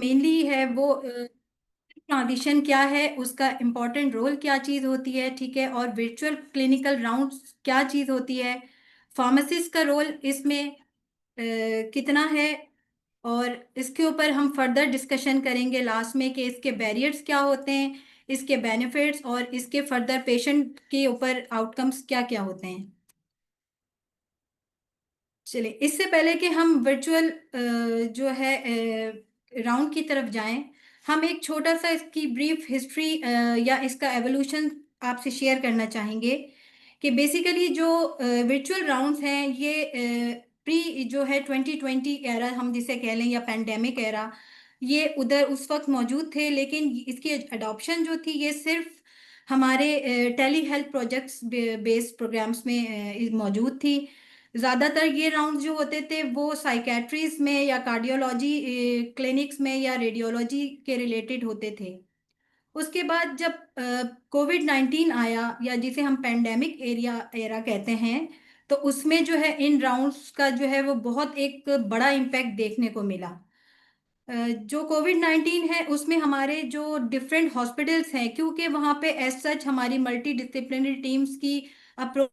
Mainly है वो transition क्या है, उसका इम्पोर्टेंट रोल क्या चीज़ होती है, ठीक है, और वर्चुअल क्लिनिकल राउंड्स क्या चीज़ होती है, फार्मासिस्ट का रोल इसमें कितना है, और इसके ऊपर हम फर्दर डिस्कशन करेंगे लास्ट में कि इसके बैरियर्स क्या होते हैं, इसके बेनिफिट्स, और इसके फर्दर पेशेंट के ऊपर आउटकम्स क्या क्या होते हैं। चलिए, इससे पहले कि हम वर्चुअल जो है राउंड की तरफ जाएं, हम एक छोटा सा इसकी ब्रीफ हिस्ट्री या इसका एवोल्यूशन आपसे शेयर करना चाहेंगे कि बेसिकली जो वर्चुअल राउंड्स हैं ये प्री जो है 2020 एरा हम जिसे कह लें, या पेंडेमिक एरा, ये उधर उस वक्त मौजूद थे, लेकिन इसकी अडॉप्शन जो थी ये सिर्फ हमारे telehealth projects based programmes में मौजूद थी। ज़्यादातर ये राउंड जो होते थे वो साइकेट्रीज में या कार्डियोलॉजी क्लिनिक्स में या रेडियोलॉजी के रिलेटेड होते थे। उसके बाद जब कोविड 19 आया, या जिसे हम पेंडेमिक एरिया एरा कहते हैं, तो उसमें जो है इन राउंड्स का जो है वो बहुत एक बड़ा इम्पैक्ट देखने को मिला। जो कोविड 19 है उसमें हमारे जो डिफरेंट हॉस्पिटल्स हैं, क्योंकि वहाँ पे एज सच हमारी मल्टी डिसिप्लिनरी टीम्स की अप्रोच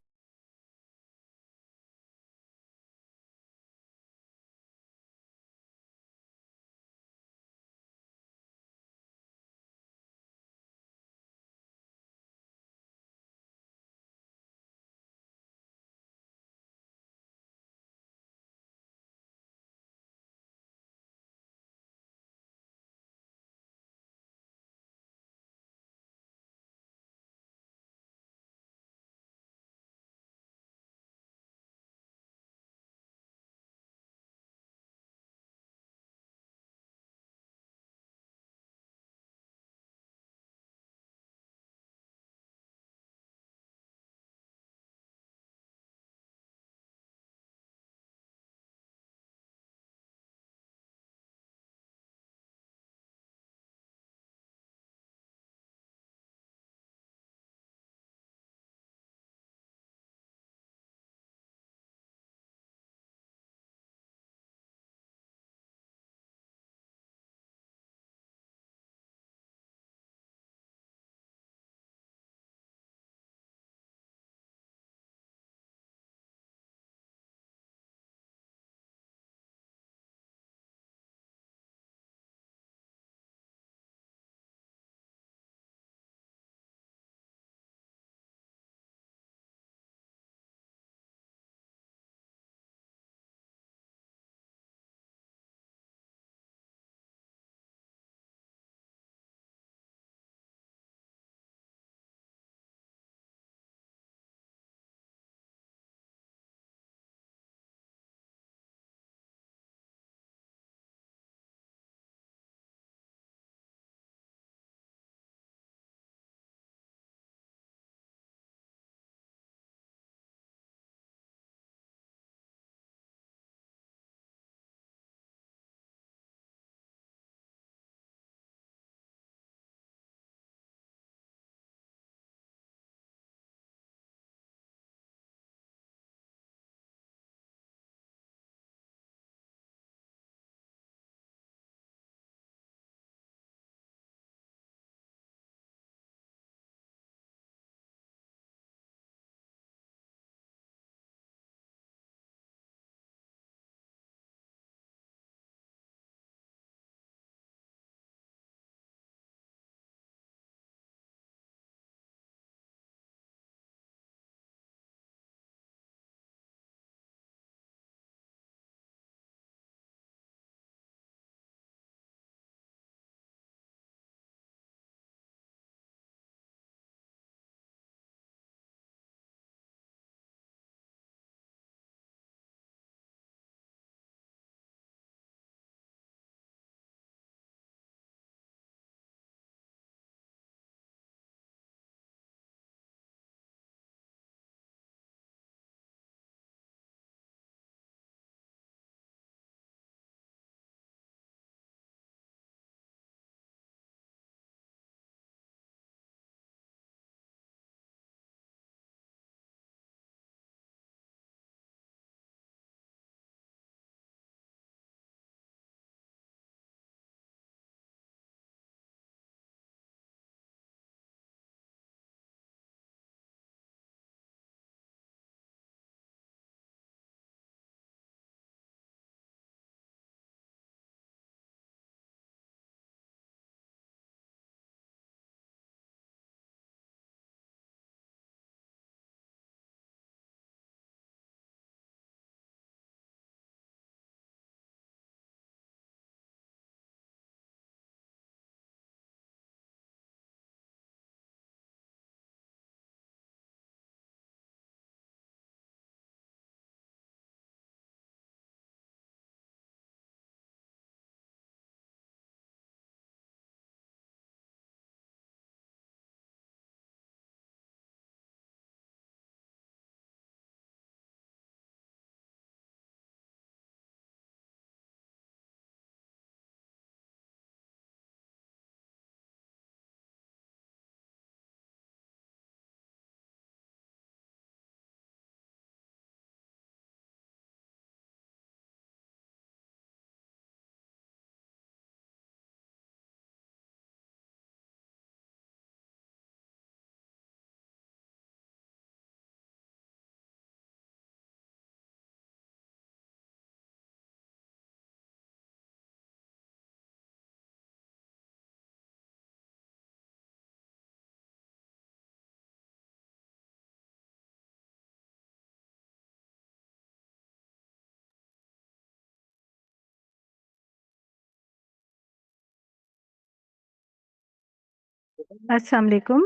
अस्सलाम वालेकुम।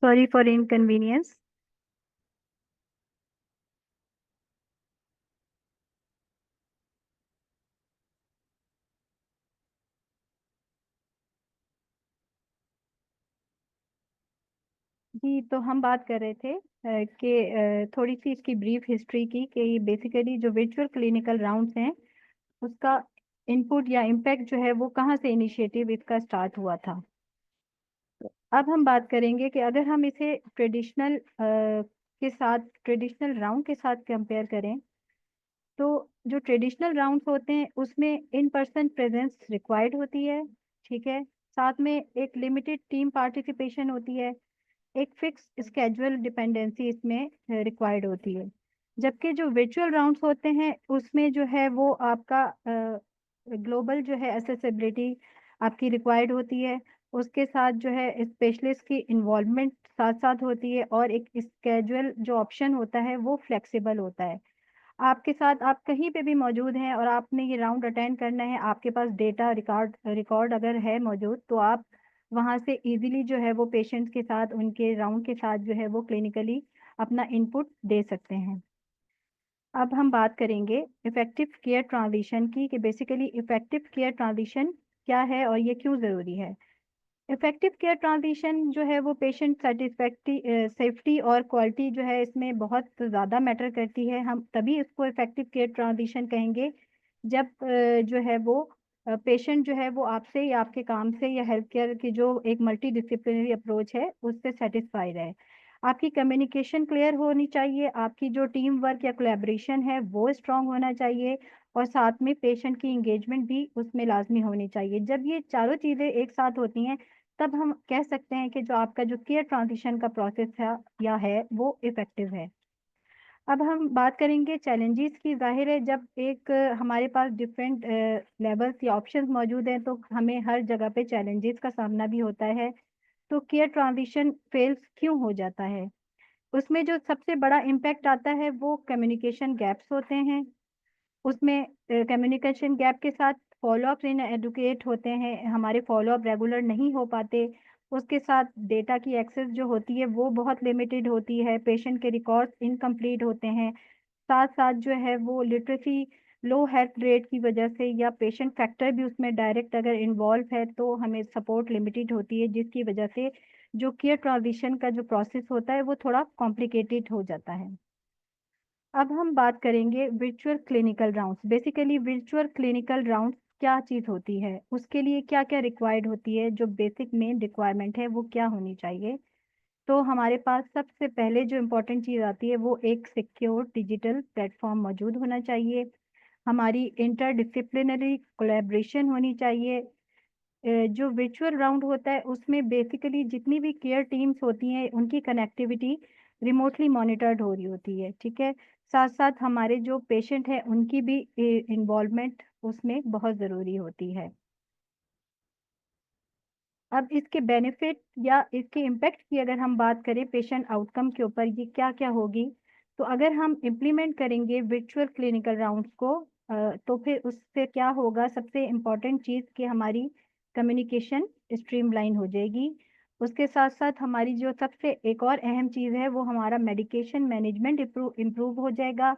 Sorry for inconvenience. जी, तो हम बात कर रहे थे कि थोड़ी सी इसकी ब्रीफ हिस्ट्री की कि ये बेसिकली जो वर्चुअल क्लिनिकल राउंड्स हैं उसका इनपुट या इम्पैक्ट जो है वो कहाँ से इनिशिएटिव इसका स्टार्ट हुआ था। अब हम बात करेंगे कि अगर हम इसे ट्रेडिशनल राउंड के साथ कंपेयर करें तो जो ट्रेडिशनल राउंड्स होते हैं उसमें इन पर्सन प्रेजेंस रिक्वायर्ड होती है। ठीक है। साथ में एक लिमिटेड टीम पार्टिसिपेशन होती है। एक फिक्स स्केजुअल डिपेंडेंसी इसमें रिक्वायर्ड होती है। जबकि जो वर्चुअल राउंड्स होते हैं उसमें जो है वो आपका ग्लोबल जो है एसेसिबिलिटी आपकी रिक्वायर्ड होती है। उसके साथ जो है स्पेशलिस्ट की इन्वॉल्वमेंट साथ साथ होती है और एक स्केजुअल जो ऑप्शन होता है वो फ्लेक्सिबल होता है। आपके साथ आप कहीं पे भी मौजूद हैं और आपने ये राउंड अटेंड करना है, आपके पास डेटा रिकॉर्ड रिकॉर्ड अगर है मौजूद तो आप वहां से इजीली जो है वो पेशेंट्स के साथ उनके राउंड के साथ जो है वो क्लिनिकली अपना इनपुट दे सकते हैं। अब हम बात करेंगे इफेक्टिव केयर ट्रांजिशन की कि बेसिकली इफेक्टिव केयर ट्रांजिशन क्या है और ये क्यों ज़रूरी है। इफेक्टिव केयर ट्रांजिशन जो है वो पेशेंट सेटिस्फैक्टी सेफ्टी और क्वालिटी जो है इसमें बहुत ज़्यादा मैटर करती है। हम तभी इसको इफेक्टिव केयर ट्रांजिशन कहेंगे जब जो है वो पेशेंट जो है वो आपसे या आपके काम से या हेल्थ केयर की जो एक मल्टी डिसिप्लिनरी अप्रोच है उससे सेटिस्फाइड है। आपकी कम्युनिकेशन क्लियर होनी चाहिए, आपकी जो टीम वर्क या कोलैबोरेशन है वो स्ट्रांग होना चाहिए और साथ में पेशेंट की इंगेजमेंट भी उसमें लाजमी होनी चाहिए। जब ये चारों चीज़ें एक साथ होती हैं तब हम कह सकते हैं कि जो आपका जो केयर ट्रांजिशन का प्रोसेस है या है वो इफेक्टिव है। अब हम बात करेंगे चैलेंजेस की। जाहिर है जब एक हमारे पास डिफरेंट लेवल्स या ऑप्शंस मौजूद हैं तो हमें हर जगह पे चैलेंजेस का सामना भी होता है। तो केयर ट्रांजिशन फेल्स क्यों हो जाता है, उसमें जो सबसे बड़ा इम्पैक्ट आता है वो कम्युनिकेशन गैप्स होते हैं। उसमें कम्युनिकेशन गैप के साथ फॉलोअप इनएडुकेट होते हैं, हमारे फॉलोअप रेगुलर नहीं हो पाते। उसके साथ डेटा की एक्सेस जो होती है वो बहुत लिमिटेड होती है, पेशेंट के रिकॉर्ड्स इनकम्प्लीट होते हैं। साथ साथ जो है वो लिटरेसी लो हेल्थ रेट की वजह से या पेशेंट फैक्टर भी उसमें डायरेक्ट अगर इन्वॉल्व है तो हमें सपोर्ट लिमिटेड होती है, जिसकी वजह से जो केयर ट्रांजिशन का जो प्रोसेस होता है वो थोड़ा कॉम्प्लिकेटेड हो जाता है। अब हम बात करेंगे virtual clinical rounds. Basically virtual clinical rounds क्या चीज़ होती है, उसके लिए क्या क्या रिक्वायर्ड होती है, जो बेसिक मेन रिक्वायरमेंट है वो क्या होनी चाहिए। तो हमारे पास सबसे पहले जो इम्पोर्टेंट चीज़ आती है वो एक सिक्योर डिजिटल प्लेटफॉर्म मौजूद होना चाहिए। हमारी इंटरडिसिप्लिनरी कोलैबोरेशन होनी चाहिए। जो वर्चुअल राउंड होता है उसमें बेसिकली जितनी भी केयर टीम्स होती हैं उनकी कनेक्टिविटी रिमोटली मॉनिटर्ड हो रही होती है। ठीक है। साथ साथ हमारे जो पेशेंट हैं उनकी भी इन्वॉल्वमेंट उसमें बहुत ज़रूरी होती है। अब इसके बेनिफिट या इसके इम्पैक्ट की अगर हम बात करें पेशेंट आउटकम के ऊपर ये क्या क्या होगी, तो अगर हम इम्प्लीमेंट करेंगे वर्चुअल क्लिनिकल राउंड्स को तो फिर उससे क्या होगा, सबसे इम्पॉर्टेंट चीज़ कि हमारी कम्युनिकेशन स्ट्रीमलाइन हो जाएगी। उसके साथ साथ हमारी जो सबसे एक और अहम चीज़ है वो हमारा मेडिकेशन मैनेजमेंट इम्प्रूव हो जाएगा।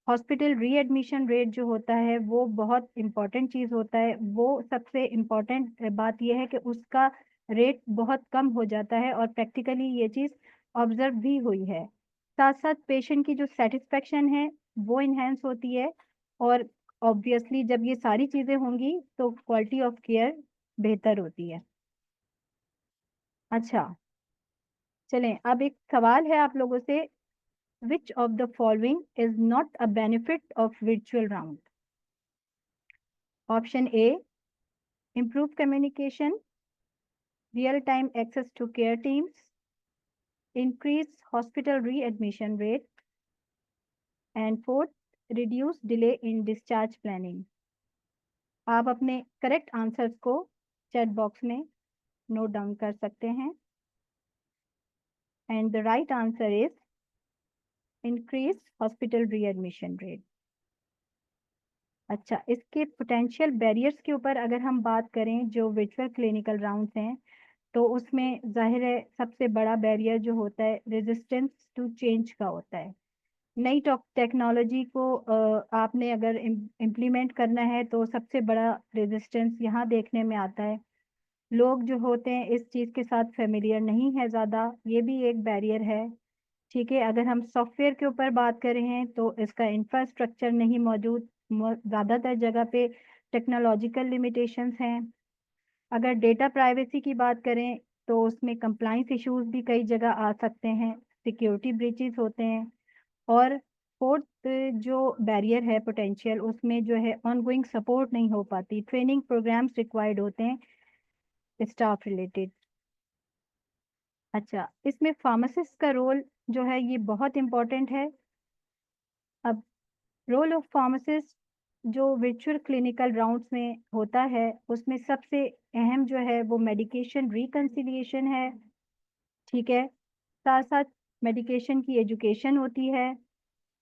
हॉस्पिटल रीएडमिशन रेट जो होता है वो बहुत इम्पॉर्टेंट चीज़ होता है, वो सबसे इम्पॉर्टेंट बात यह है कि उसका रेट बहुत कम हो जाता है और प्रैक्टिकली ये चीज़ ऑब्जर्व भी हुई है। साथ साथ पेशेंट की जो सेटिस्फेक्शन है वो इन्हेंस होती है और ऑब्वियसली जब ये सारी चीज़ें होंगी तो क्वालिटी ऑफ केयर बेहतर होती है। अच्छा, चलें अब एक सवाल है आप लोगों से, which of the following is not a benefit of virtual round. Option A improve communication, real time access to care teams, increase hospital readmission rate, and fourth, reduce delay in discharge planning। आप अपने correct answers को chat box में note down कर सकते हैं। And the right answer is increase hospital readmission rate। अच्छा, इसके potential barriers के ऊपर अगर हम बात करें जो वर्चुअल क्लिनिकल राउंड्स हैं, तो उसमें ज़ाहिर है सबसे बड़ा बैरियर जो होता है रेजिस्टेंस टू चेंज का होता है। नई टेक्नोलॉजी को आपने अगर इम्प्लीमेंट करना है तो सबसे बड़ा रेजिस्टेंस यहाँ देखने में आता है। लोग जो होते हैं इस चीज़ के साथ फेमिलियर नहीं है ज़्यादा, ये भी एक बैरियर है। ठीक है, अगर हम सॉफ्टवेयर के ऊपर बात कर रहे हैं तो इसका इंफ्रास्ट्रक्चर नहीं मौजूद, ज़्यादातर जगह पे टेक्नोलॉजिकल लिमिटेशंस हैं। अगर डेटा प्राइवेसी की बात करें तो उसमें कंप्लाइंस इश्यूज भी कई जगह आ सकते हैं, सिक्योरिटी ब्रीचेस होते हैं। और फोर्थ जो बैरियर है पोटेंशियल, उसमें जो है ऑनगोइंग सपोर्ट नहीं हो पाती, ट्रेनिंग प्रोग्राम्स रिक्वायर्ड होते हैं स्टाफ रिलेटेड। अच्छा, इसमें फार्मासिस्ट का रोल जो है ये बहुत इम्पोर्टेंट है। अब रोल ऑफ फार्मासिस्ट जो वर्चुअल क्लिनिकल राउंड्स में होता है उसमें सबसे अहम जो है वो मेडिकेशन रिकंसिलिएशन है। ठीक है, साथ साथ मेडिकेशन की एजुकेशन होती है।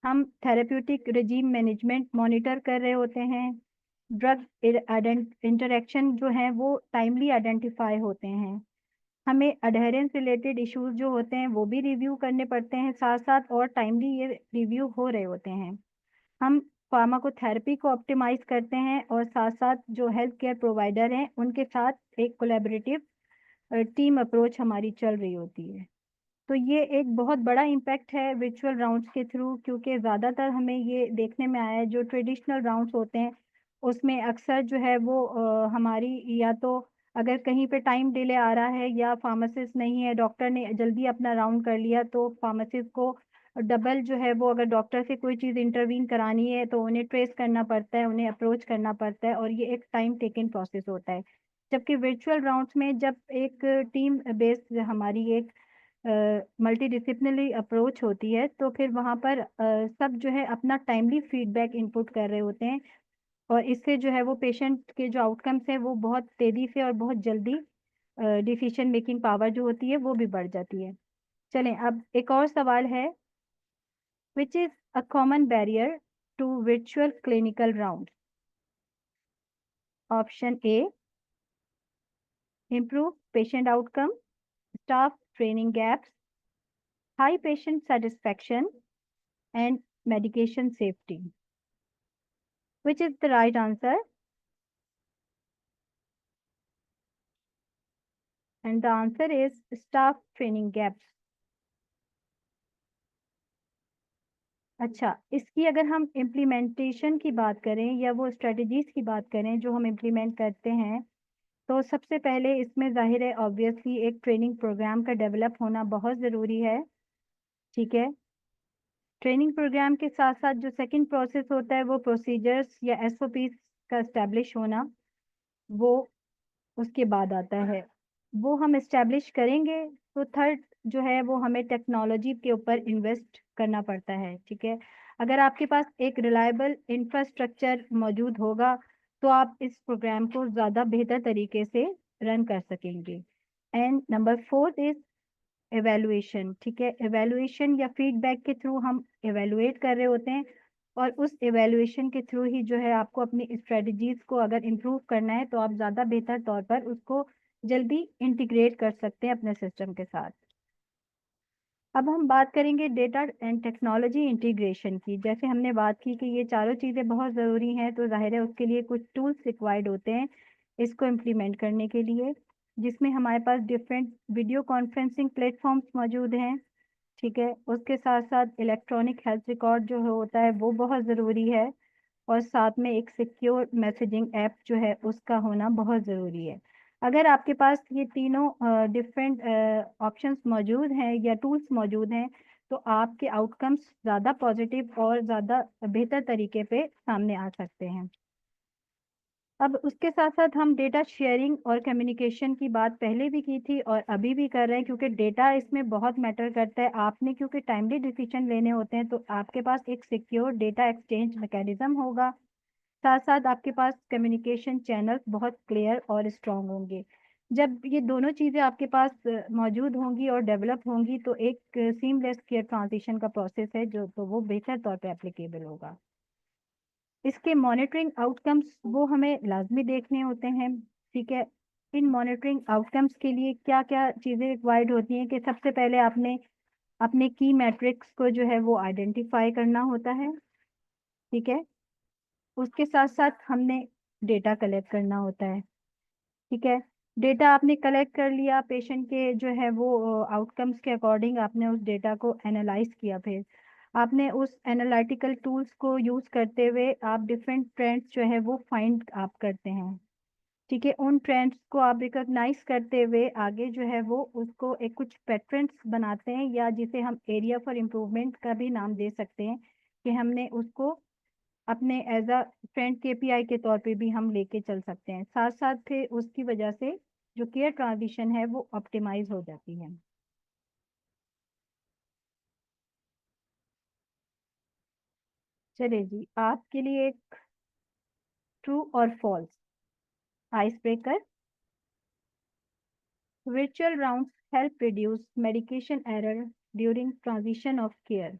हम थेरेप्यूटिक रिजीम मैनेजमेंट मॉनिटर कर रहे होते हैं। ड्रग इंटरेक्शन जो है वो टाइमली आइडेंटिफाई होते हैं। हमें अडहेरेंस रिलेटेड इश्यूज जो होते हैं वो भी रिव्यू करने पड़ते हैं साथ साथ, और टाइमली ये रिव्यू हो रहे होते हैं। हम फार्माकोथेरेपी को ऑप्टिमाइज करते हैं और साथ साथ जो हेल्थ केयर प्रोवाइडर हैं उनके साथ एक कोलैबोरेटिव टीम अप्रोच हमारी चल रही होती है। तो ये एक बहुत बड़ा इम्पैक्ट है विर्चुअल राउंड्स के थ्रू, क्योंकि ज़्यादातर हमें ये देखने में आया है जो ट्रेडिशनल राउंड्स होते हैं उसमें अक्सर जो है वो हमारी या तो अगर कहीं पे टाइम डिले आ रहा है या फार्मासिस्ट नहीं है, डॉक्टर ने जल्दी अपना राउंड कर लिया, तो फार्मासिस्ट को डबल जो है वो अगर डॉक्टर से कोई चीज़ इंटरवीन करानी है तो उन्हें ट्रेस करना पड़ता है, उन्हें अप्रोच करना पड़ता है, और ये एक टाइम टेकिंग प्रोसेस होता है। जबकि वर्चुअल राउंड्स में जब एक टीम बेस्ड हमारी एक मल्टी डिसिप्लिनरी अप्रोच होती है तो फिर वहाँ पर सब जो है अपना टाइमली फीडबैक इनपुट कर रहे होते हैं, और इससे जो है वो पेशेंट के जो आउटकम्स हैं वो बहुत तेज़ी से और बहुत जल्दी डिसीजन मेकिंग पावर जो होती है वो भी बढ़ जाती है। चलें, अब एक और सवाल है, which is a common barrier to virtual clinical round? Option A, improve patient outcome, staff training gaps, high patient satisfaction, and medication safety. Which is the right answer? And the answer is staff training gaps. अच्छा, इसकी अगर हम implementation की बात करें या वो strategies की बात करें जो हम इम्प्लीमेंट करते हैं, तो सबसे पहले इसमें जाहिर है ऑब्वियसली एक ट्रेनिंग प्रोग्राम का डेवलप होना बहुत ज़रूरी है। ठीक है, ट्रेनिंग प्रोग्राम के साथ साथ जो सेकंड प्रोसेस होता है वो प्रोसीजर्स या एसओपीज का इस्टेब्लिश होना, वो उसके बाद आता है। वो हम इस्टेब्लिश करेंगे तो थर्ड जो है वो हमें टेक्नोलॉजी के ऊपर इन्वेस्ट करना पड़ता है। ठीक है, अगर आपके पास एक रिलायबल इंफ्रास्ट्रक्चर मौजूद होगा तो आप इस प्रोग्राम को ज़्यादा बेहतर तरीके से रन कर सकेंगे। And number fourth is evaluation. ठीक है, एवेलुएशन या फीडबैक के थ्रू हम एवेलुएट कर रहे होते हैं, और उस एवेलुएशन के थ्रू ही जो है आपको अपनी स्ट्रेटजीज को अगर इम्प्रूव करना है तो आप ज़्यादा बेहतर तौर पर उसको जल्दी इंटीग्रेट कर सकते हैं अपने सिस्टम के साथ। अब हम बात करेंगे डेटा एंड टेक्नोलॉजी इंटीग्रेशन की। जैसे हमने बात की कि ये चारों चीज़ें बहुत ज़रूरी हैं, तो जाहिर है उसके लिए कुछ टूल्स रिक्वायर्ड होते हैं इसको इम्प्लीमेंट करने के लिए, जिसमें हमारे पास डिफरेंट वीडियो कॉन्फ्रेंसिंग प्लेटफॉर्म्स मौजूद हैं। ठीक है, उसके साथ साथ इलेक्ट्रॉनिक हेल्थ रिकॉर्ड जो होता है वो बहुत ज़रूरी है, और साथ में एक सिक्योर मैसेजिंग ऐप जो है उसका होना बहुत ज़रूरी है। अगर आपके पास ये तीनों डिफरेंट ऑप्शंस मौजूद हैं या टूल्स मौजूद हैं तो आपके आउटकम्स ज़्यादा पॉजिटिव और ज़्यादा बेहतर तरीके पे सामने आ सकते हैं। अब उसके साथ साथ हम डेटा शेयरिंग और कम्युनिकेशन की बात पहले भी की थी और अभी भी कर रहे हैं, क्योंकि डेटा इसमें बहुत मैटर करता है। आपने क्योंकि टाइमली डिसीजन लेने होते हैं तो आपके पास एक सिक्योर डेटा एक्सचेंज मैकेनिज्म होगा, साथ साथ आपके पास कम्युनिकेशन चैनल्स बहुत क्लियर और स्ट्रांग होंगे। जब ये दोनों चीज़ें आपके पास मौजूद होंगी और डेवलप होंगी तो एक सीमलेस केयर ट्रांजिशन का प्रोसेस है जो तो वो बेहतर तौर पे एप्लीकेबल होगा। इसके मॉनिटरिंग आउटकम्स वो हमें लाजमी देखने होते हैं, ठीक है। इन मॉनिटरिंग आउटकम्स के लिए क्या क्या चीज़ें रिक्वायर्ड होती हैं कि सबसे पहले आपने अपने की मैट्रिक्स को जो है वो आइडेंटिफाई करना होता है, ठीक है। उसके साथ साथ हमने डेटा कलेक्ट करना होता है, ठीक है। डेटा आपने कलेक्ट कर लिया, पेशेंट के जो है वो आउटकम्स के अकॉर्डिंग आपने उस डेटा को एनालाइज किया, फिर आपने उस एनालिटिकल टूल्स को यूज करते हुए आप डिफरेंट ट्रेंड्स जो है वो फाइंड आप करते हैं, ठीक है। उन ट्रेंड्स को आप रिकॉग्नाइज करते हुए आगे जो है वो उसको एक कुछ पैटर्न्स बनाते हैं, या जिसे हम एरिया फॉर इम्प्रूवमेंट का भी नाम दे सकते हैं, कि हमने उसको अपने एज अ फ्रेंड केपीआई के तौर पे भी हम लेके चल सकते हैं। साथ साथ फिर उसकी वजह से जो केयर ट्रांजिशन है वो ऑप्टिमाइज हो जाती है। चलिए जी, आपके लिए एक ट्रू और false icebreaker. Virtual rounds help reduce medication error during transition of care.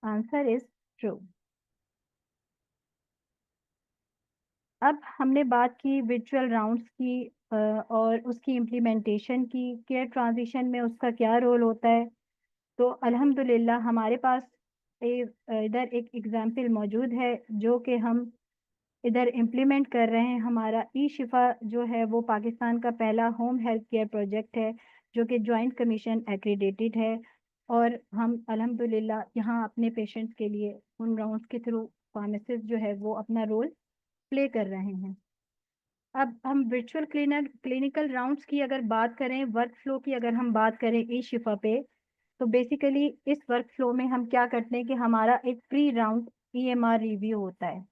Answer is true. अब हमने बात की वर्चुअल राउंड्स की और उसकी इम्प्लीमेंटेशन की, केयर ट्रांजिशन में उसका क्या रोल होता है। तो अल्हम्दुलिल्लाह हमारे पास इधर एक एग्जाम्पल मौजूद है जो कि हम इधर इम्प्लीमेंट कर रहे हैं। हमारा ई शिफा जो है वो पाकिस्तान का पहला होम हेल्थ केयर प्रोजेक्ट है जो कि जॉइंट कमीशन एक्रीडेटेड है, और हम अल्हम्दुलिल्लाह यहाँ अपने पेशेंट्स के लिए उन राउंड्स के थ्रू फार्मासिस्ट जो है वो अपना रोल प्ले कर रहे हैं। अब हम वर्चुअल क्लिनिकल राउंड्स की अगर बात करें, वर्क फ्लो की अगर हम बात करें ई शिफा पे, तो बेसिकली इस वर्क फ्लो में हम क्या करते हैं कि हमारा एक प्री राउंड ईएमआर रिव्यू होता है।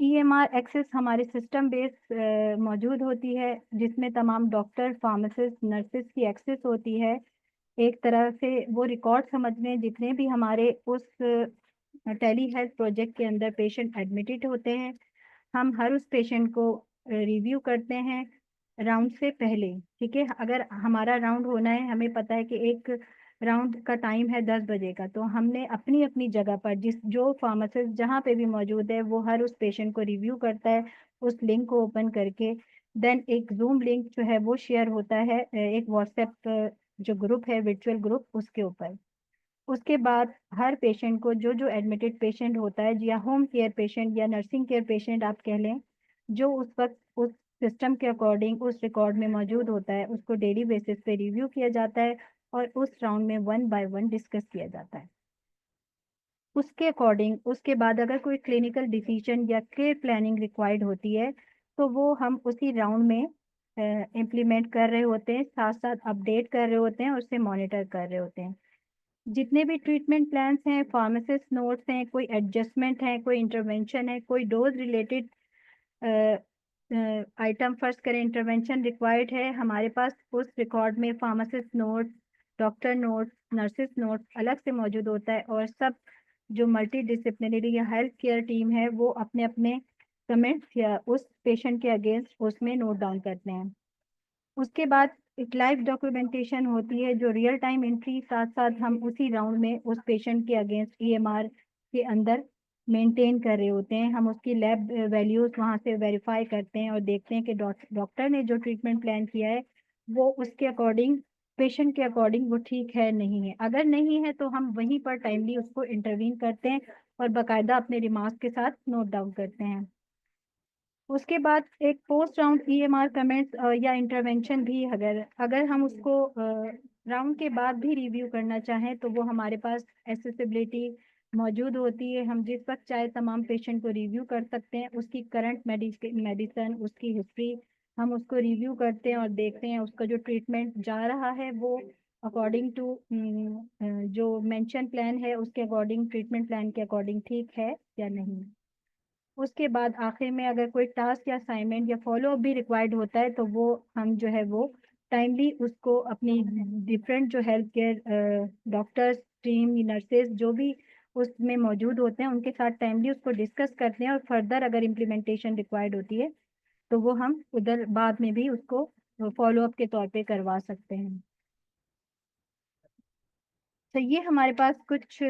ईएमआर एक्सेस हमारे सिस्टम बेस मौजूद होती है, जिसमें तमाम डॉक्टर, फार्मासिस्ट, नर्सेस की एक्सेस होती है। एक तरह से वो रिकॉर्ड समझने जितने भी हमारे उस टेली हेल्थ प्रोजेक्ट के अंदर पेशेंट एडमिटेड होते हैं, हम हर उस पेशेंट को रिव्यू करते हैं राउंड से पहले, ठीक है। अगर हमारा राउंड होना है, हमें पता है कि एक राउंड का टाइम है 10 बजे का, तो हमने अपनी अपनी जगह पर जिस जो फार्मासिस्ट जहाँ पे भी मौजूद है वो हर उस पेशेंट को रिव्यू करता है उस लिंक को ओपन करके। देन एक जूम लिंक जो है वो शेयर होता है एक व्हाट्सएप जो ग्रुप है, वर्चुअल ग्रुप, उसके ऊपर। उसके बाद हर पेशेंट को, जो जो एडमिटेड पेशेंट होता है या होम केयर पेशेंट या नर्सिंग केयर पेशेंट आप कह लें, जो उस वक्त उस सिस्टम के अकॉर्डिंग उस रिकॉर्ड में मौजूद होता है, उसको डेली बेसिस पे रिव्यू किया जाता है और उस राउंड में 1 बाय 1 डिस्कस किया जाता है। उसके अकॉर्डिंग उसके बाद अगर कोई क्लिनिकल डिसीजन या केयर प्लानिंग रिक्वायर्ड होती है तो वो हम उसी राउंड में इम्प्लीमेंट कर रहे होते हैं, साथ साथ अपडेट कर रहे होते हैं और उसे मॉनिटर कर रहे होते हैं। जितने भी ट्रीटमेंट प्लान्स हैं, फार्मासिस्ट नोट्स हैं, कोई एडजस्टमेंट है, कोई इंटरवेंशन है, कोई डोज रिलेटेड आइटम, फर्स्ट करें इंटरवेंशन रिक्वायर्ड है, हमारे पास उस रिकॉर्ड में pharmacist notes, doctor notes, nurses notes अलग से मौजूद होता है, और सब जो मल्टी डिसिप्लिनरी या हेल्थ केयर टीम है वो अपने अपने कमेंट्स या उस पेशेंट के अगेंस्ट उसमें नोट डाउन करते हैं। उसके बाद एक लाइव डॉक्यूमेंटेशन होती है जो रियल टाइम एंट्री, साथ साथ हम उसी राउंड में उस पेशेंट के अगेंस्ट ईएमआर के अंदर मेंटेन कर रहे होते हैं। हम उसकी लैब वैल्यूज वहाँ से वेरीफाई करते हैं और देखते हैं कि डॉक्टर ने जो ट्रीटमेंट प्लान किया है वो उसके अकॉर्डिंग, पेशेंट के अकॉर्डिंग वो ठीक है नहीं है। अगर नहीं है तो हम वहीं पर टाइमली उसको इंटरवीन करते हैं और बाकायदा अपने रिमार्क्स के साथ नोट डाउन करते हैं। उसके बाद एक पोस्ट राउंड ईएमआर कमेंट्स या इंटरवेंशन भी, अगर अगर हम उसको राउंड के बाद भी रिव्यू करना चाहें तो वो हमारे पास एसेसिबिलिटी मौजूद होती है। हम जिस वक्त चाहे तमाम पेशेंट को रिव्यू कर सकते हैं, उसकी करंट मेडिसिन, उसकी हिस्ट्री हम उसको रिव्यू करते हैं और देखते हैं उसका जो ट्रीटमेंट जा रहा है वो अकॉर्डिंग टू जो मेंशन प्लान है उसके अकॉर्डिंग, ट्रीटमेंट प्लान के अकॉर्डिंग ठीक है या नहीं। उसके बाद आखिर में अगर कोई टास्क या असाइनमेंट या फॉलो अप भी रिक्वायर्ड होता है तो वो हम जो है वो टाइमली उसको अपनी डिफरेंट जो health care doctors, team, nurses जो भी उसमें मौजूद होते हैं उनके साथ टाइमली उसको डिस्कस करते हैं, और फर्दर अगर इम्प्लीमेंटेशन रिक्वायर्ड होती है तो वो हम उधर बाद में भी उसको फॉलोअप के तौर पे करवा सकते हैं। तो ये हमारे पास कुछ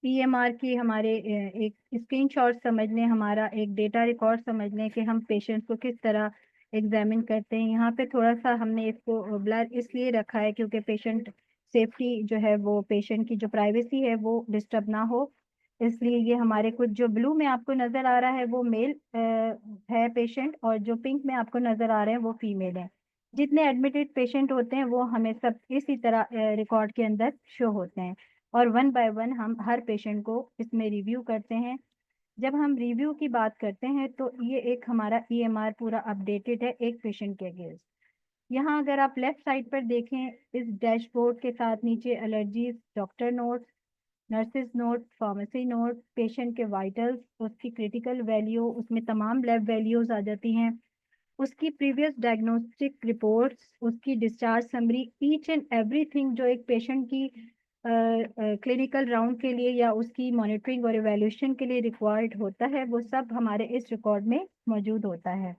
ईएमआर की हमारे एक स्क्रीनशॉट समझ लें, हमारा एक डेटा रिकॉर्ड समझ लें कि हम पेशेंट को किस तरह एग्जामिन करते हैं। यहाँ पे थोड़ा सा हमने इसको ब्लर इसलिए रखा है क्योंकि पेशेंट सेफ्टी जो है वो, पेशेंट की जो प्राइवेसी है वो डिस्टर्ब ना हो, इसलिए ये हमारे कुछ जो ब्लू में आपको नजर आ रहा है वो मेल है पेशेंट, और जो पिंक में आपको नजर आ रहे हैं वो फीमेल है। जितने एडमिटेड पेशेंट होते हैं वो हमें सब इसी तरह रिकॉर्ड के अंदर शो होते हैं, और वन बाय वन हम हर पेशेंट को इसमें रिव्यू करते हैं। जब हम रिव्यू की बात करते हैं तो ये एक हमारा ईएमआर पूरा अपडेटेड है एक पेशेंट के अगेंस्ट। यहाँ अगर आप लेफ्ट साइड पर देखें, इस डैशबोर्ड के साथ नीचे allergies, doctor notes, nurses note, pharmacy note, patient के वाइटल्स, उसकी क्रिटिकल वैल्यू, उसमें तमाम लैब वैल्यूज आ जाती हैं, उसकी प्रीवियस डायग्नोस्टिक रिपोर्ट्स, उसकी discharge summary, each and everything जो एक पेशेंट की क्लिनिकल राउंड के लिए या उसकी मॉनिटरिंग और इवैल्यूएशन के लिए रिक्वायर्ड होता है, वो सब हमारे इस रिकॉर्ड में मौजूद होता है।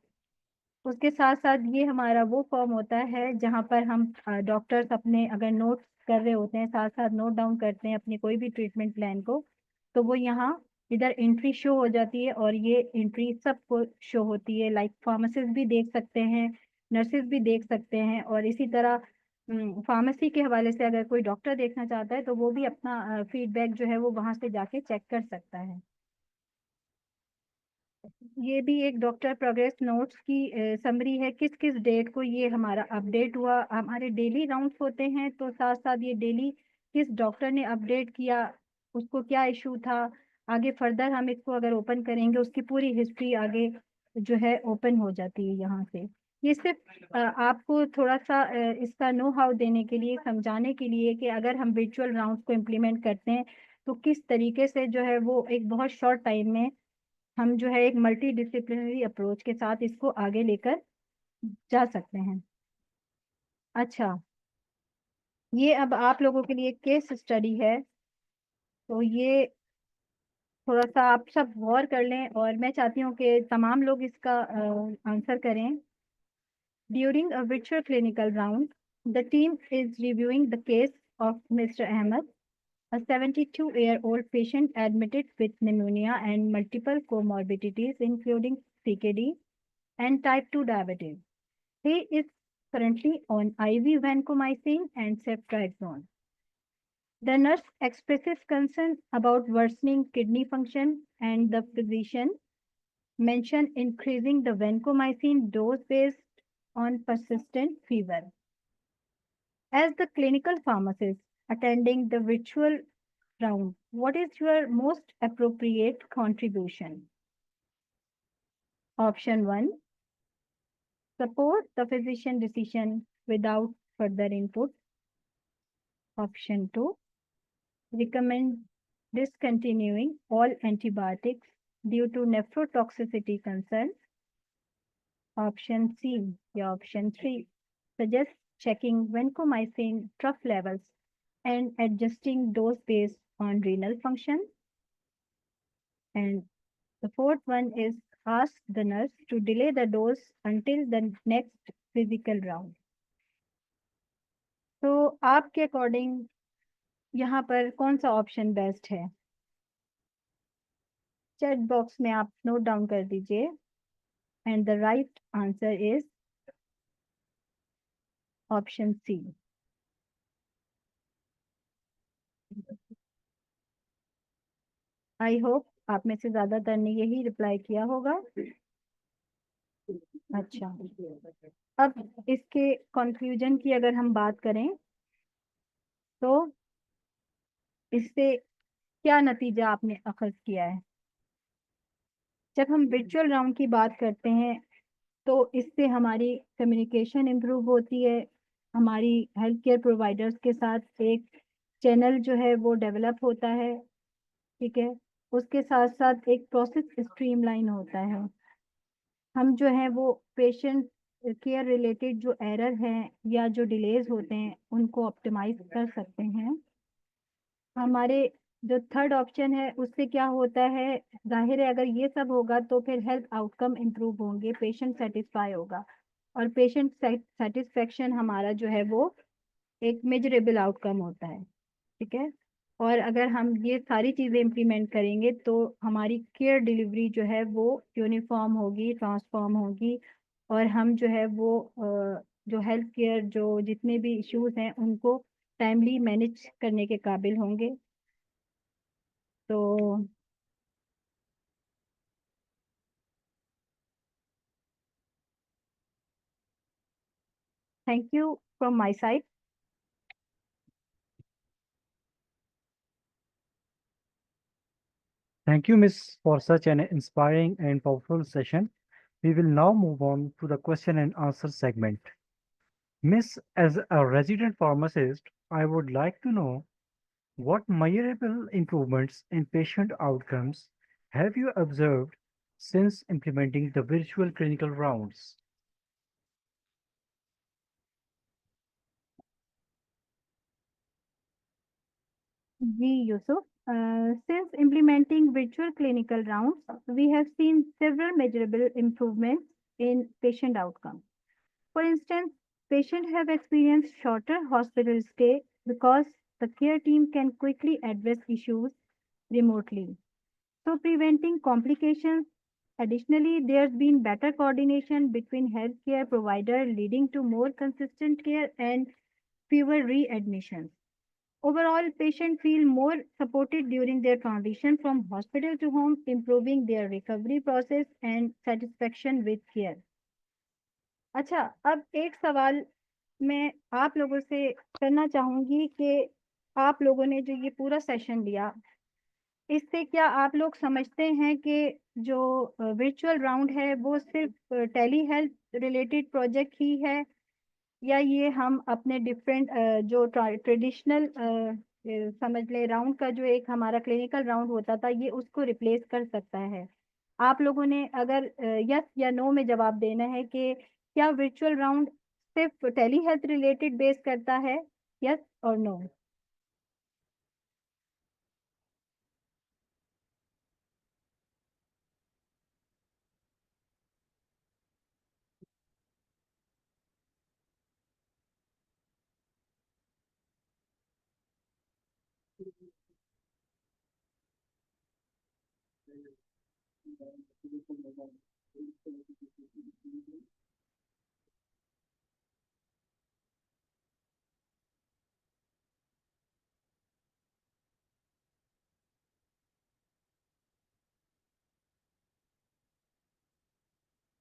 उसके साथ साथ ये हमारा वो फॉर्म होता है जहाँ पर हम डॉक्टर्स अपने अगर नोट्स कर रहे होते हैं, साथ साथ नोट डाउन करते हैं अपने कोई भी ट्रीटमेंट प्लान को, तो वो यहाँ इधर एंट्री शो हो जाती है, और ये एंट्री सबको शो होती है। लाइक फार्मासिस्ट भी देख सकते हैं, नर्सिस भी देख सकते हैं, और इसी तरह फार्मेसी के हवाले से अगर कोई डॉक्टर देखना चाहता है तो वो भी अपना फीडबैक जो है वो वहाँ से जाके चेक कर सकता है। ये भी एक डॉक्टर प्रोग्रेस नोट्स की समरी है, किस किस डेट को ये हमारा अपडेट हुआ। हमारे डेली राउंड्स होते हैं तो साथ साथ ये डेली किस डॉक्टर ने अपडेट किया, उसको क्या इशू था, आगे फर्दर हम इसको अगर ओपन करेंगे उसकी पूरी हिस्ट्री आगे जो है ओपन हो जाती है यहाँ से। ये सिर्फ आपको थोड़ा सा इसका नो हाउ देने के लिए, समझाने के लिए कि अगर हम वर्चुअल राउंड्स को इम्प्लीमेंट करते हैं तो किस तरीके से जो है वो एक बहुत शॉर्ट टाइम में हम जो है एक मल्टी डिसिप्लिनरी अप्रोच के साथ इसको आगे लेकर जा सकते हैं। अच्छा, ये अब आप लोगों के लिए केस स्टडी है, तो ये थोड़ा सा आप सब गौर कर लें, और मैं चाहती हूँ कि तमाम लोग इसका आंसर करें। During a virtual clinical round, the team is reviewing the case of Mr. Ahmed, a 72-year-old patient admitted with pneumonia and multiple comorbidities, including CKD and type 2 diabetes. He is currently on IV vancomycin and ceftriaxone. The nurse expresses concern about worsening kidney function, and the physician mentioned increasing the vancomycin dose based on persistent fever. As the clinical pharmacist attending the virtual round, what is your most appropriate contribution? Option 1, support the physician decision without further input. Option 2, recommend discontinuing all antibiotics due to nephrotoxicity concerns. Option C या option 3, suggest checking vancomycin trough levels and adjusting dose based on renal function. And the fourth one is ask the nurse to delay the dose until the next physical round. तो आपके according यहाँ पर कौन सा option best है? Chat box में आप note down कर दीजिए, and the right answer is option C. I hope आप में से ज्यादातर ने यही रिप्लाई किया होगा। अच्छा, अब इसके कंक्लूजन की अगर हम बात करें तो इससे क्या नतीजा आपने अखज किया है? जब हम वर्चुअल राउंड की बात करते हैं तो इससे हमारी कम्युनिकेशन इम्प्रूव होती है, हमारी हेल्थ केयर प्रोवाइडर्स के साथ एक चैनल जो है वो डेवलप होता है, ठीक है। उसके साथ साथ एक प्रोसेस स्ट्रीमलाइन होता है, हम जो है वो पेशेंट केयर रिलेटेड जो एरर हैं या जो डिलेज होते हैं उनको ऑप्टिमाइज कर सकते हैं। हमारे जो थर्ड ऑप्शन है उससे क्या होता है, जाहिर है अगर ये सब होगा तो फिर हेल्थ आउटकम इम्प्रूव होंगे, पेशेंट सेटिस्फाई होगा। और पेशेंट सेटिस्फेक्शन हमारा जो है वो एक मेजरेबल आउटकम होता है। ठीक है। और अगर हम ये सारी चीज़ें इम्प्लीमेंट करेंगे तो हमारी केयर डिलीवरी जो है वो यूनिफॉर्म होगी, ट्रांसफॉर्म होगी, और हम जो है वो जो हेल्थ केयर जो जितने भी इश्यूज हैं उनको टाइमली मैनेज करने के काबिल होंगे। तो thank you from my side. Thank you, Miss, for such an inspiring and powerful session. We will now move on to the question and answer segment. Miss, as a resident pharmacist, I would like to know what measurable improvements in patient outcomes have you observed since implementing the virtual clinical rounds? जी Yusuf, since implementing virtual clinical rounds, we have seen several measurable improvements in patient outcomes. For instance, patients have experienced shorter hospital stay because the care team can quickly address issues remotely, so preventing complications. Additionally, there's been better coordination between healthcare providers, leading to more consistent care and fewer readmissions. Overall, patients feel more supported during their transition from hospital to home, improving their recovery process and satisfaction with care. अच्छा, अब एक सवाल मैं आप लोगों से करना चाहूंगी कि आप लोगों ने जो ये पूरा सेशन लिया, इससे क्या आप लोग समझते हैं कि जो वर्चुअल राउंड है वो सिर्फ टेली हेल्थ रिलेटेड प्रोजेक्ट ही है, या ये हम अपने डिफरेंट जो ट्रेडिशनल समझ ले राउंड का जो एक हमारा क्लिनिकल राउंड होता था ये उसको रिप्लेस कर सकता है? आप लोगों ने अगर यस या नो में जवाब देना है कि क्या वर्चुअल राउंड सिर्फ टेली हेल्थ रिलेटेड बेस करता है, यस और नो।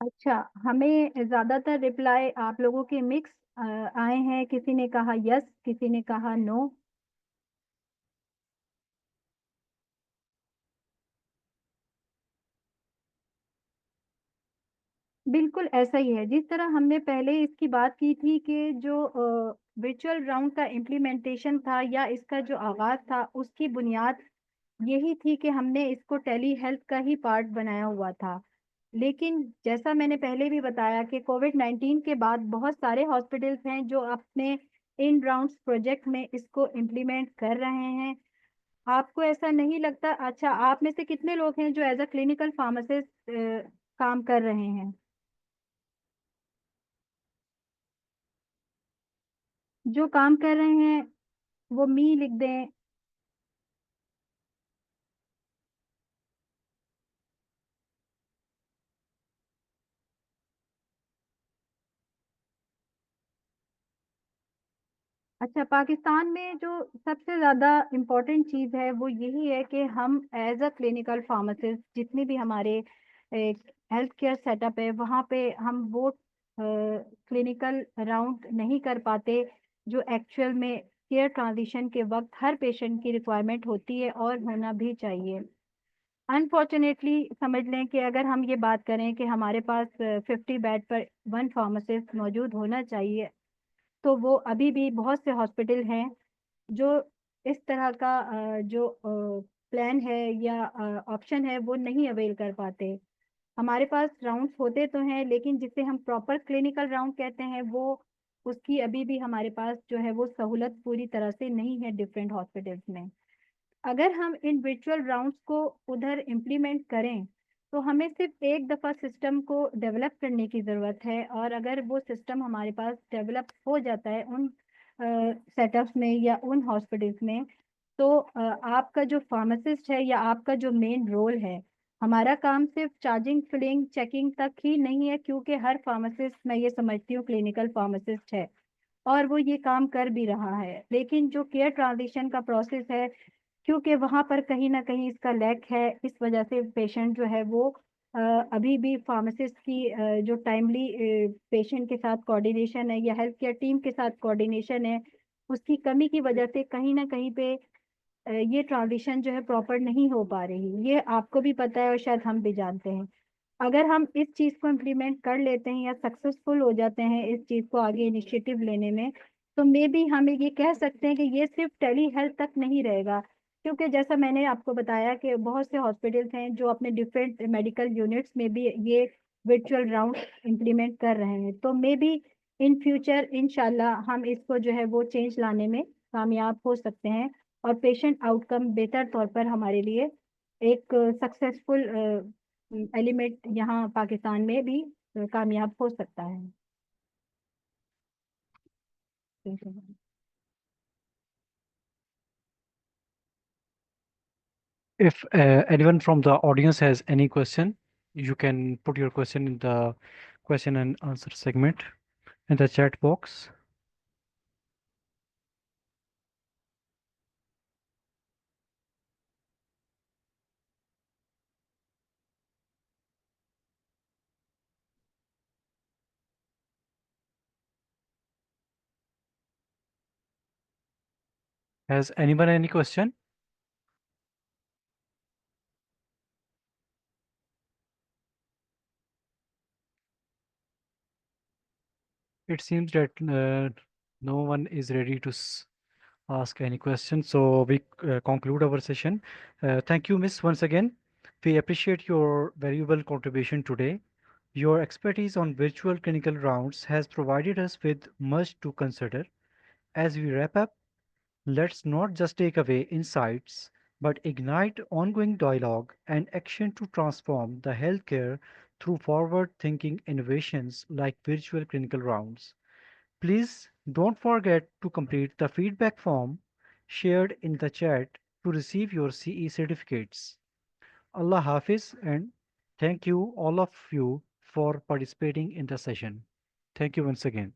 अच्छा, हमें ज्यादातर रिप्लाई आप लोगों के मिक्स आए हैं, किसी ने कहा यस, किसी ने कहा नो। बिल्कुल ऐसा ही है, जिस तरह हमने पहले इसकी बात की थी कि जो वर्चुअल राउंड का इम्प्लीमेंटेशन था या इसका जो आगाज था उसकी बुनियाद यही थी कि हमने इसको टेली हेल्थ का ही पार्ट बनाया हुआ था। लेकिन जैसा मैंने पहले भी बताया कि कोविड-19 के बाद बहुत सारे हॉस्पिटल्स हैं जो अपने इन राउंड्स प्रोजेक्ट में इसको इम्प्लीमेंट कर रहे हैं। आपको ऐसा नहीं लगता? अच्छा, आप में से कितने लोग हैं जो एज अ क्लिनिकल फार्मासिस्ट काम कर रहे हैं? जो काम कर रहे हैं वो मी लिख दें। अच्छा, पाकिस्तान में जो सबसे ज़्यादा इम्पोर्टेंट चीज़ है वो यही है कि हम एज अ क्लिनिकल फार्मासिस्ट जितनी भी हमारे हेल्थ केयर सेटअप है वहाँ पे हम वो क्लिनिकल राउंड नहीं कर पाते जो एक्चुअल में केयर ट्रांजिशन के वक्त हर पेशेंट की रिक्वायरमेंट होती है और होना भी चाहिए। अनफॉर्चुनेटली समझ लें कि अगर हम ये बात करें कि हमारे पास 50 बेड पर वन फार्मासिस्ट मौजूद होना चाहिए, तो वो अभी भी बहुत से हॉस्पिटल हैं जो इस तरह का जो प्लान है या ऑप्शन है वो नहीं अवेल कर पाते। हमारे पास राउंड्स होते तो हैं लेकिन जिसे हम प्रॉपर क्लिनिकल राउंड कहते हैं वो उसकी अभी भी हमारे पास जो है वो सहूलत पूरी तरह से नहीं है डिफरेंट हॉस्पिटल्स में। अगर हम इन वर्चुअल राउंड्स को उधर इम्प्लीमेंट करें तो हमें सिर्फ एक दफ़ा सिस्टम को डेवलप करने की ज़रूरत है, और अगर वो सिस्टम हमारे पास डेवलप हो जाता है उन सेटअप्स में या उन हॉस्पिटल्स में, तो आपका जो फार्मासिस्ट है या आपका जो मेन रोल है, हमारा काम सिर्फ चार्जिंग, फिलिंग, चेकिंग तक ही नहीं है, क्योंकि हर फार्मासिस्ट, मैं ये समझती हूँ, क्लिनिकल फार्मासिस्ट है और वो ये काम कर भी रहा है। लेकिन जो केयर ट्रांजिशन का प्रोसेस है, क्योंकि वहाँ पर कहीं न कहीं इसका लैक है, इस वजह से पेशेंट जो है वो अ, अभी भी फार्मासिस्ट की जो टाइमली पेशेंट के साथ कोऑर्डिनेशन है या हेल्थ केयर टीम के साथ कोऑर्डिनेशन है, उसकी कमी की वजह से कहीं न कहीं पे ये ट्रांजिशन जो है प्रॉपर नहीं हो पा रही। ये आपको भी पता है और शायद हम भी जानते हैं। अगर हम इस चीज़ को इम्प्लीमेंट कर लेते हैं या सक्सेसफुल हो जाते हैं इस चीज़ को आगे इनिशिएटिव लेने में, तो मे बी हम ये कह सकते हैं कि ये सिर्फ टेली हेल्थ तक नहीं रहेगा, क्योंकि जैसा मैंने आपको बताया कि बहुत से हॉस्पिटल्स हैं जो अपने डिफरेंट मेडिकल यूनिट्स में भी ये वर्चुअल राउंड इम्प्लीमेंट कर रहे हैं। तो मे बी इन फ्यूचर इंशाल्लाह हम इसको जो है वो चेंज लाने में कामयाब हो सकते हैं, और पेशेंट आउटकम बेहतर तौर पर हमारे लिए एक सक्सेसफुल एलिमेंट यहाँ पाकिस्तान में भी कामयाब हो सकता है। If anyone from the audience has any question, you can put your question in the question and answer segment in the chat box. Has anyone any question? It seems that no one is ready to ask any question, so we conclude our session. Thank you, Miss, once again. We appreciate your valuable contribution today. Your expertise on virtual clinical rounds has provided us with much to consider. As we wrap up, let's not just take away insights, but ignite ongoing dialogue and action to transform the healthcare through forward thinking innovations like virtual clinical rounds. Please don't forget to complete the feedback form shared in the chat to receive your CE certificates. Allah Hafiz, and thank you all of you for participating in the session. Thank you once again.